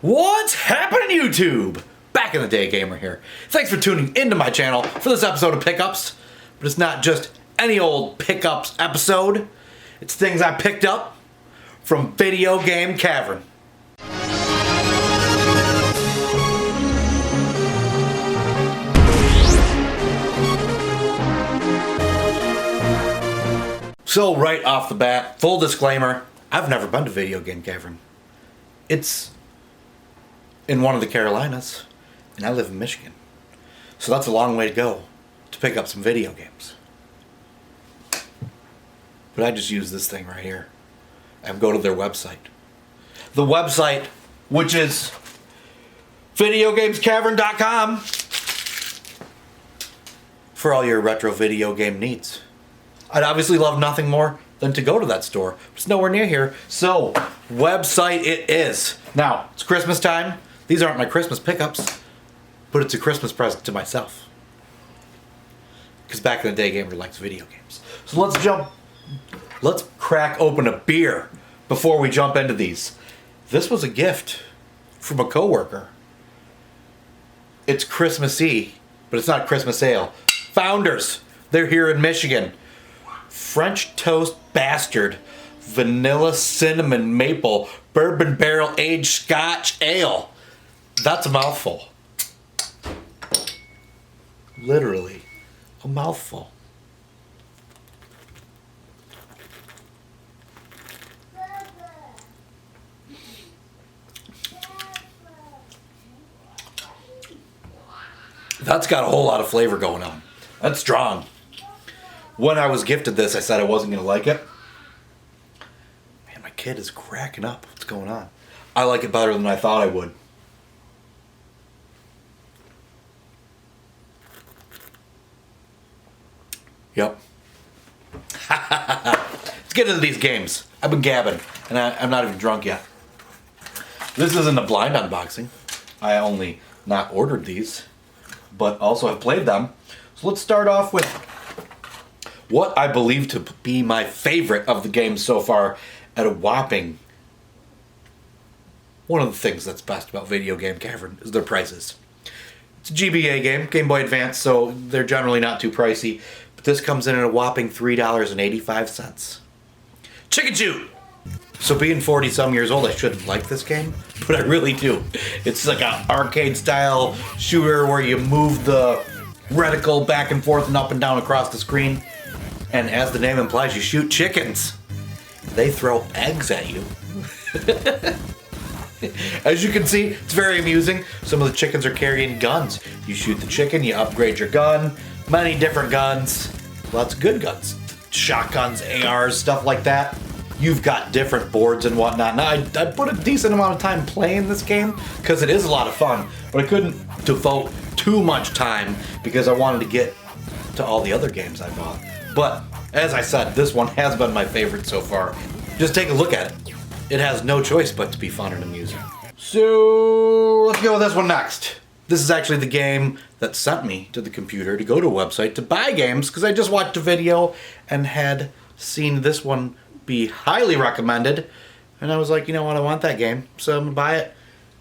What's happening, YouTube? Back in the day gamer here. Thanks for tuning into my channel for this episode of Pickups. But it's not just any old Pickups episode. It's things I picked up from video game Cavern. So right off the bat, full disclaimer, I've never been to Video Game Cavern. It's in one of the Carolinas, and I live in Michigan. So that's a long way to go to pick up some video games. But I just use this thing right here and go to their website. The website, which is videogamescavern.com, for all your retro video game needs. I'd obviously love nothing more than to go to that store. It's nowhere near here, so website it is. Now, it's Christmas time. These aren't my Christmas pickups, but it's a Christmas present to myself. Because back in the day, gamer likes video games. So let's crack open a beer before we jump into these. This was a gift from a coworker. It's Christmassy, but it's not Christmas ale. Founders, they're here in Michigan. French Toast Bastard Vanilla Cinnamon Maple Bourbon Barrel Aged Scotch Ale. That's a mouthful. Literally a mouthful. That's got a whole lot of flavor going on. That's strong. When I was gifted this, I said I wasn't going to like it. Man, my kid is cracking up. What's going on? I like it better than I thought I would. Yep. Let's get into these games. I've been gabbing, and I'm not even drunk yet. This isn't a blind unboxing. I only not ordered these, but also have played them. So let's start off with what I believe to be my favorite of the games so far at a whopping... One of the things that's best about Video Game Cavern is their prices. It's a GBA game, Game Boy Advance, so they're generally not too pricey. But this comes in at a whopping $3.85. Chicken Shoot! So being 40-some years old, I shouldn't like this game, but I really do. It's like an arcade-style shooter where you move the reticle back and forth and up and down across the screen. And as the name implies, you shoot chickens. They throw eggs at you. As you can see, it's very amusing. Some of the chickens are carrying guns. You shoot the chicken, you upgrade your gun. Many different guns. Lots of good guns. Shotguns, ARs, stuff like that. You've got different boards and whatnot. Now, I put a decent amount of time playing this game because it is a lot of fun, but I couldn't devote too much time because I wanted to get to all the other games I bought. But, as I said, this one has been my favorite so far. Just take a look at it. It has no choice but to be fun and amusing. So, let's go with this one next. This is actually the game that sent me to the computer to go to a website to buy games because I just watched a video and had seen this one be highly recommended. And I was like, you know what, I want that game, so I'm gonna buy it.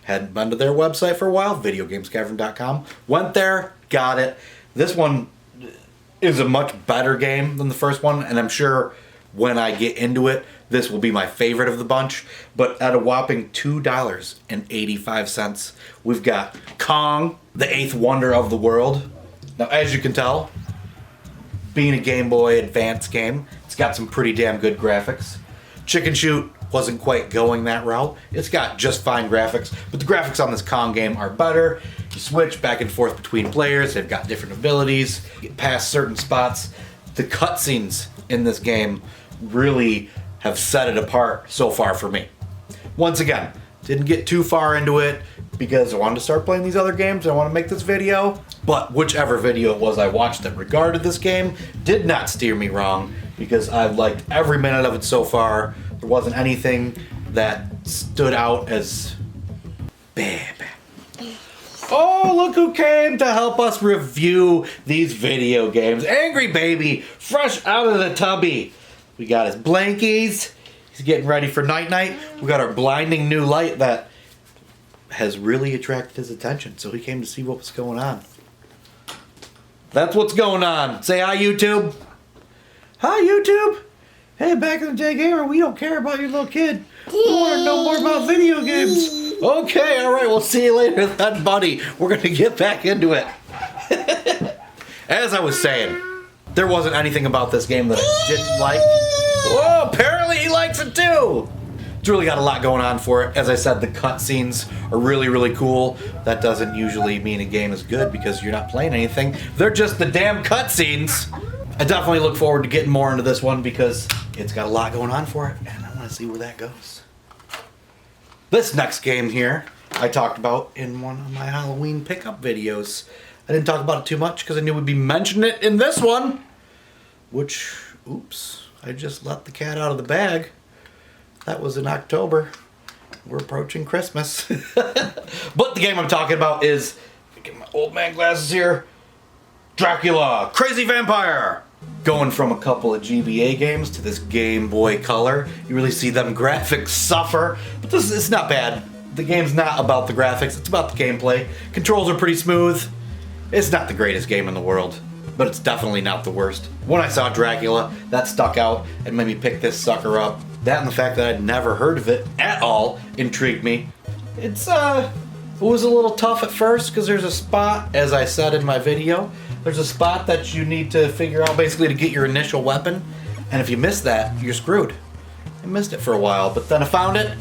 Hadn't been to their website for a while, videogamescavern.com. Went there, got it. This one is a much better game than the first one, and I'm sure when I get into it, this will be my favorite of the bunch. But at a whopping $2.85, we've got Kong, the eighth wonder of the world. Now, as you can tell, being a Game Boy Advance game, it's got some pretty damn good graphics. Chicken Shoot wasn't quite going that route. It's got just fine graphics, but the graphics on this Kong game are better. You switch back and forth between players. They've got different abilities. Get past certain spots. The cutscenes in this game really have set it apart so far for me. Once again, didn't get too far into it because I wanted to start playing these other games. I want to make this video, but whichever video it was I watched that regarded this game did not steer me wrong because I've liked every minute of it so far. There wasn't anything that stood out as bad. Oh, look who came to help us review these video games. Angry Baby, fresh out of the tubby. We got his blankies. He's getting ready for night-night. We got our blinding new light that has really attracted his attention, so he came to see what was going on. That's what's going on. Say hi, YouTube. Hi, YouTube. Hey, back in the day gamer, we don't care about your little kid. We want to know more about video games. Okay, alright, we'll see you later then, buddy. We're going to get back into it. As I was saying, there wasn't anything about this game that I didn't like. Whoa, apparently he likes it too. It's really got a lot going on for it. As I said, the cutscenes are really, really cool. That doesn't usually mean a game is good because you're not playing anything. They're just the damn cutscenes. I definitely look forward to getting more into this one because it's got a lot going on for it, and I want to see where that goes. This next game here, I talked about in one of my Halloween pickup videos. I didn't talk about it too much because I knew we'd be mentioning it in this one. Which, oops, I just let the cat out of the bag. That was in October. We're approaching Christmas. But the game I'm talking about is, get my old man glasses here, Dracula, Crazy Vampire. Going from a couple of GBA games to this Game Boy Color, you really see them graphics suffer. But this it's not bad. The game's not about the graphics, it's about the gameplay. Controls are pretty smooth. It's not the greatest game in the world, but it's definitely not the worst. When I saw Dracula, that stuck out and made me pick this sucker up. That and the fact that I'd never heard of it at all intrigued me. It was a little tough at first because there's a spot, as I said in my video, there's a spot that you need to figure out basically to get your initial weapon, and if you miss that, you're screwed. I missed it for a while, but then I found it,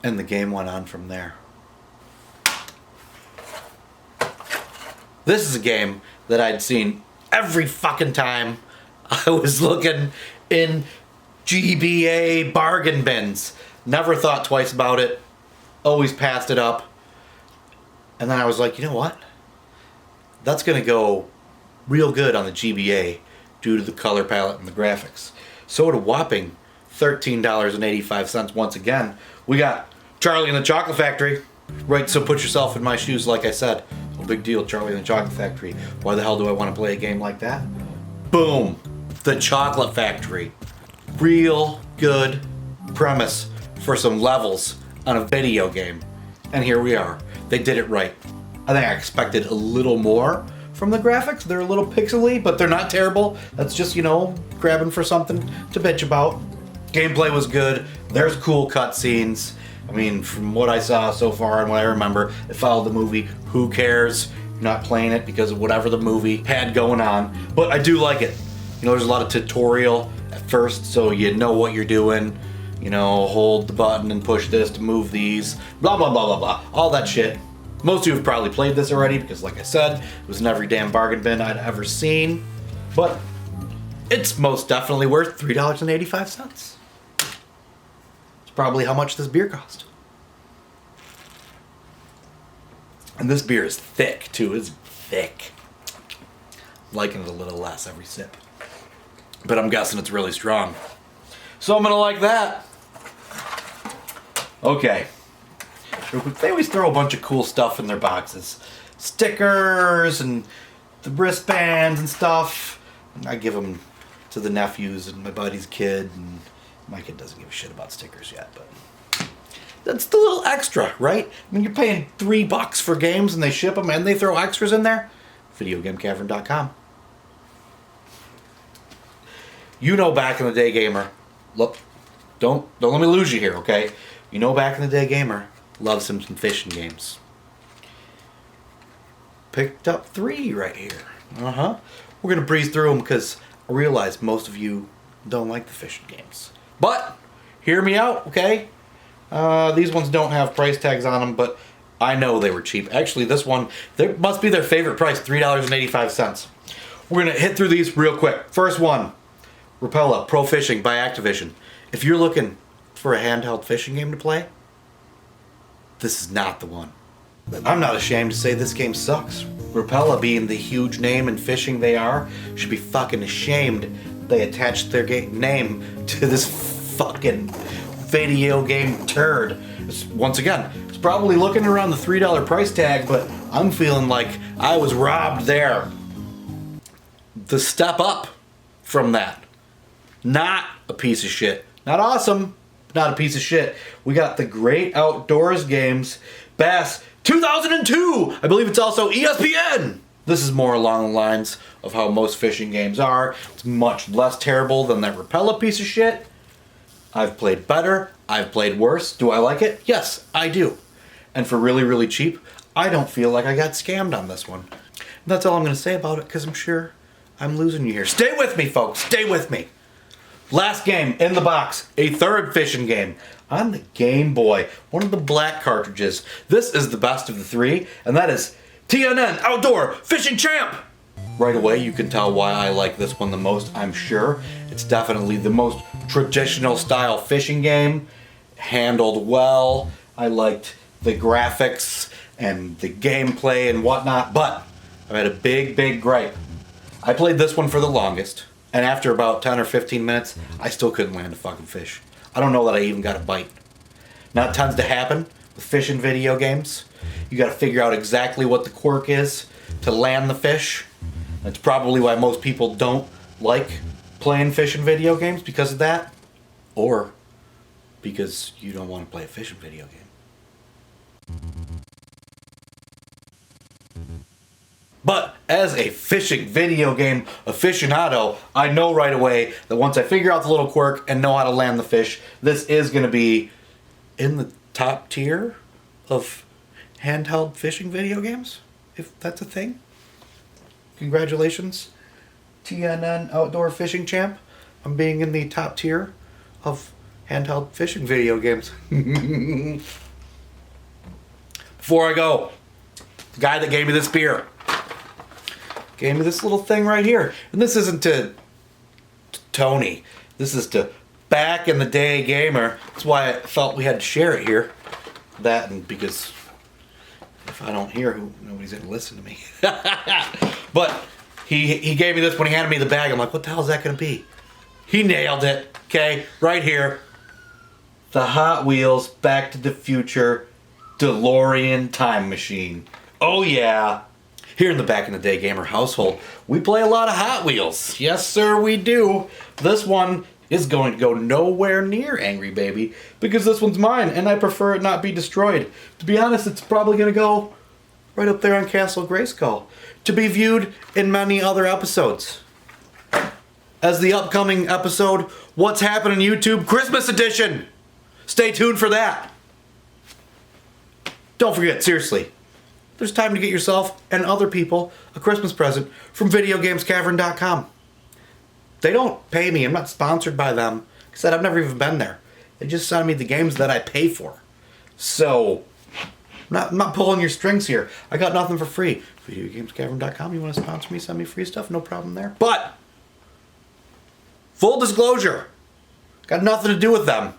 and the game went on from there. This is a game that I'd seen every fucking time I was looking in GBA bargain bins. Never thought twice about it. Always passed it up. And then I was like, you know what? That's going to go real good on the GBA due to the color palette and the graphics. So at a whopping $13.85 once again, we got Charlie and the Chocolate Factory. Right, so put yourself in my shoes like I said. No big deal, Charlie and the Chocolate Factory. Why the hell do I want to play a game like that? Boom! The Chocolate Factory. Real good premise for some levels on a video game. And here we are. They did it right. I think I expected a little more from the graphics. They're a little pixely, but they're not terrible. That's just, you know, grabbing for something to bitch about. Gameplay was good. There's cool cutscenes. I mean, from what I saw so far and what I remember, it followed the movie. Who cares? You're not playing it because of whatever the movie had going on. But I do like it. You know, there's a lot of tutorial at first, so you know what you're doing. You know, hold the button and push this to move these. Blah, blah, blah, blah, blah. All that shit. Most of you have probably played this already because, like I said, it was in every damn bargain bin I'd ever seen. But it's most definitely worth $3.85. It's probably how much this beer cost. And this beer is thick, too. It's thick. I'm liking it a little less every sip. But I'm guessing it's really strong. So I'm going to like that. Okay. They always throw a bunch of cool stuff in their boxes. Stickers and the wristbands and stuff. And I give them to the nephews and my buddy's kid. And my kid doesn't give a shit about stickers yet, but that's the little extra, right? I mean, you're paying $3 for games and they ship them and they throw extras in there. VideoGameCavern.com. You know, back in the day, gamer. Look, don't let me lose you here, okay? You know, back in the day, gamer loves some fishing games. Picked up 3 right here. We're gonna breeze through them because I realize most of you don't like the fishing games. But hear me out, okay? These ones don't have price tags on them, but I know they were cheap. Actually, this one, there must be their favorite price, $3.85. We're gonna hit through these real quick. First one, Rapala Pro Fishing by Activision. If you're looking for a handheld fishing game to play, this is not the one. I'm not ashamed to say this game sucks. Rapala, being the huge name in fishing they are, should be fucking ashamed they attached their name to this fucking video game turd. Once again, it's probably looking around the $3 price tag, but I'm feeling like I was robbed there. The step up from that. Not a piece of shit. Not awesome, not a piece of shit. We got the Great Outdoors Games Bass 2002. I believe it's also ESPN. This is more along the lines of how most fishing games are. It's much less terrible than that Rapella piece of shit. I've played better. I've played worse. Do I like it? Yes, I do. And for really, really cheap, I don't feel like I got scammed on this one. And that's all I'm going to say about it, because I'm sure I'm losing you here. Stay with me, folks. Stay with me. Last game in the box, a third fishing game on the Game Boy. One of the black cartridges. This is the best of the three, and that is TNN Outdoor Fishing Champ. Right away, you can tell why I like this one the most, I'm sure. It's definitely the most traditional style fishing game. Handled well. I liked the graphics and the gameplay and whatnot, but I had a big gripe. I played this one for the longest, and after about 10 or 15 minutes, I still couldn't land a fucking fish. I don't know that I even got a bite. Now it tends to happen with fishing video games. You gotta figure out exactly what the quirk is to land the fish. That's probably why most people don't like playing fishing video games, because of that. Or because you don't want to play a fishing video game. But as a fishing video game aficionado, I know right away that once I figure out the little quirk and know how to land the fish, this is going to be in the top tier of handheld fishing video games, if that's a thing. Congratulations, TNN Outdoor Fishing Champ, on being in the top tier of handheld fishing video games. Before I go, the guy that gave me this beer gave me this little thing right here. And this isn't to Tony. This is to Back in the Day Gamer. That's why I felt we had to share it here. That, and because if I don't hear, nobody's going to listen to me. But he gave me this when he handed me the bag. I'm like, what the hell is that going to be? He nailed it. Okay, right here. The Hot Wheels Back to the Future DeLorean Time Machine. Oh yeah. Here in the Back in the Day Gamer household, we play a lot of Hot Wheels. Yes, sir, we do. This one is going to go nowhere near Angry Baby, because this one's mine, and I prefer it not be destroyed. To be honest, it's probably going to go right up there on Castle Grayskull, to be viewed in many other episodes. As the upcoming episode, What's Happening YouTube Christmas Edition. Stay tuned for that. Don't forget, seriously, there's time to get yourself and other people a Christmas present from VideoGamesCavern.com. They don't pay me. I'm not sponsored by them. Like I said, I've never even been there. They just send me the games that I pay for. So, I'm not pulling your strings here. I got nothing for free. VideoGamesCavern.com, you want to sponsor me, send me free stuff, no problem there. But, full disclosure, got nothing to do with them.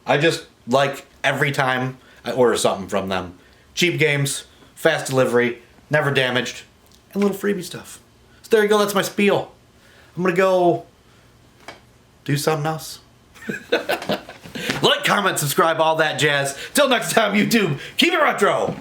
I just like every time I order something from them. Cheap games, fast delivery, never damaged, and little freebie stuff. So there you go, that's my spiel. I'm gonna go do something else. Like, comment, subscribe, all that jazz. Till next time, YouTube, keep it retro!